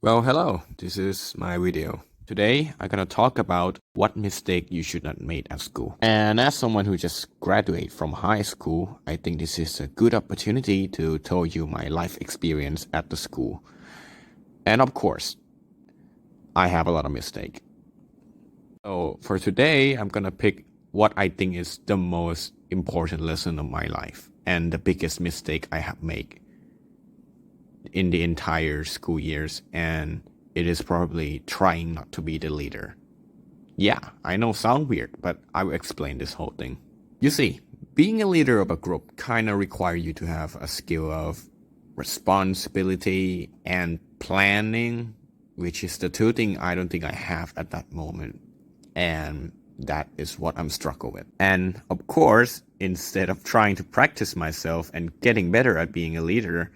Well, hello, this is my video. Today, I'm gonna talk about what mistake you should not make at school. And as someone who just graduated from high school, I think this is a good opportunity to tell you my life experience at the school. And of course, I have a lot of mistake. So for today, I'm gonna pick what I think is the most important lesson of my life and the biggest mistake I have made in the entire school years, and it is probably trying not to be the leader. Yeah, I know, sound weird, but I will explain this whole thing. You see, being a leader of a group kind of require you to have a skill of responsibility and planning, which is the two things I don't think I have at that moment. And that is what I'm struggling with. And of course, instead of trying to practice myself and getting better at being a leader,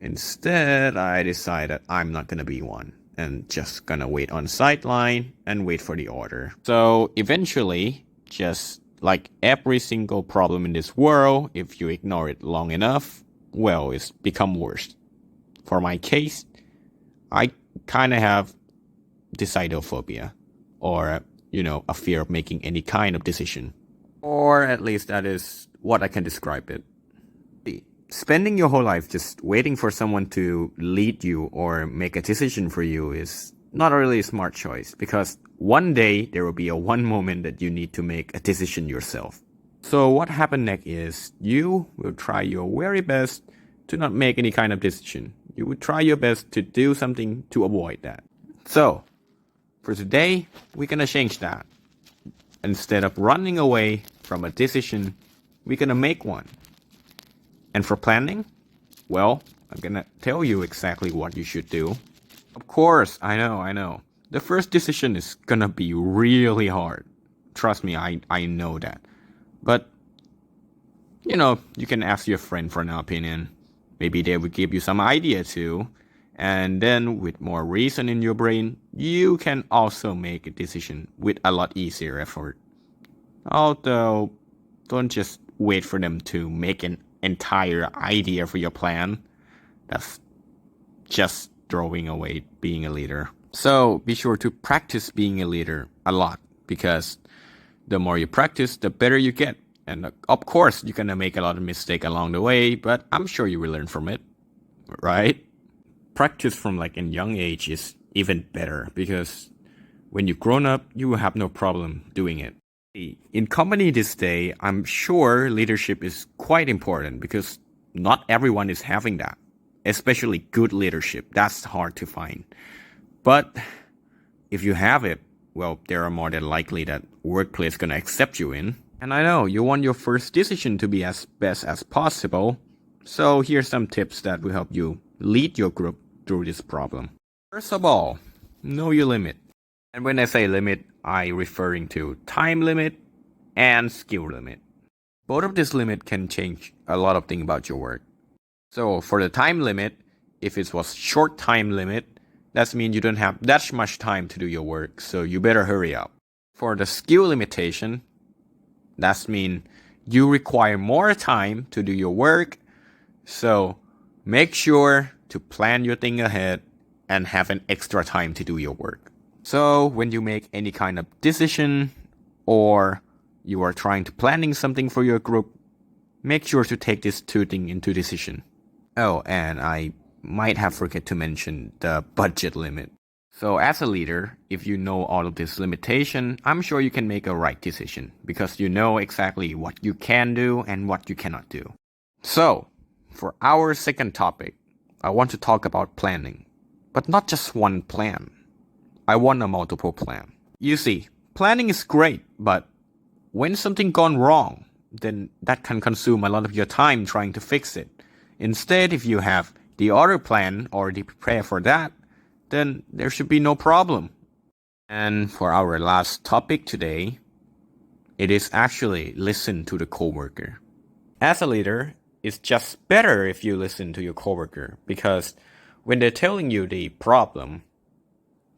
instead, I decided I'm not gonna be one and just gonna wait on sideline and wait for the order. So eventually, just like every single problem in this world, if you ignore it long enough, well, it's become worse. For my case, I kind of have decidophobia, or a fear of making any kind of decision. Or at least that is what I can describe it. Spending your whole life just waiting for someone to lead you or make a decision for you is not a really smart choice, because one day there will be a one moment that you need to make a decision yourself. So what happened next is you will try your very best to not make any kind of decision. You will try your best to do something to avoid that. So for today, we're gonna change that. Instead of running away from a decision, we're gonna make one. And for planning, well, I'm gonna tell you exactly what you should do. Of course, I know. The first decision is gonna be really hard. Trust me, I know that. But, you can ask your friend for an opinion. Maybe they will give you some idea too. And then with more reason in your brain, you can also make a decision with a lot easier effort. Although, don't just wait for them to make an entire idea for your plan. That's just throwing away being a leader. So be sure to practice being a leader a lot, because the more you practice, the better you get. And of course, you're gonna make a lot of mistakes along the way, but I'm sure you will learn from it, right? Practice from like a young age is even better, because when you've grown up, you will have no problem doing it. In company this day, I'm sure leadership is quite important, because not everyone is having that, especially good leadership. That's hard to find. But if you have it, well, there are more than likely that workplace gonna accept you in. And I know you want your first decision to be as best as possible. So here's some tips that will help you lead your group through this problem. First of all, know your limit. And when I say limit, I'm referring to time limit and skill limit. Both of this limit can change a lot of things about your work. So for the time limit, if it was short time limit, that means you don't have that much time to do your work, so you better hurry up. For the skill limitation, that means you require more time to do your work, so make sure to plan your thing ahead and have an extra time to do your work. So when you make any kind of decision, or you are trying to planning something for your group, make sure to take these two things into decision. Oh, and I might have forget to mention the budget limit. So as a leader, if you know all of this limitation, I'm sure you can make a right decision, because you know exactly what you can do and what you cannot do. So for our second topic, I want to talk about planning, but not just one plan. I want a multiple plan. You see, planning is great, but when something gone wrong, then that can consume a lot of your time trying to fix it. Instead, if you have the other plan already prepared for that, then there should be no problem. And for our last topic today, it is actually listen to the coworker. As a leader, it's just better if you listen to your coworker, because when they're telling you the problem,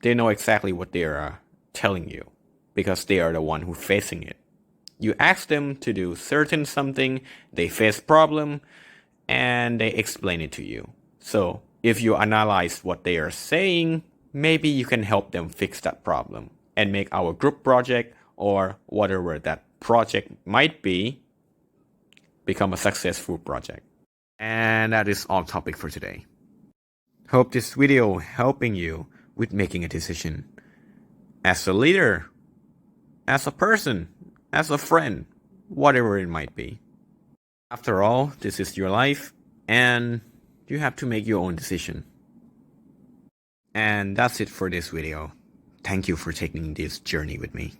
they know exactly what they are telling you, because they are the one who facing it. You ask them to do something, they face problem, and they explain it to you. So If you analyze what they are saying, maybe you can help them fix that problem and make our group project or whatever that project might be become a successful project. And that is all topic for today. Hope this video helping you with making a decision. As a leader, as a person, as a friend, whatever it might be. After all, this is your life and you have to make your own decision. And that's it for this video. Thank you for taking this journey with me.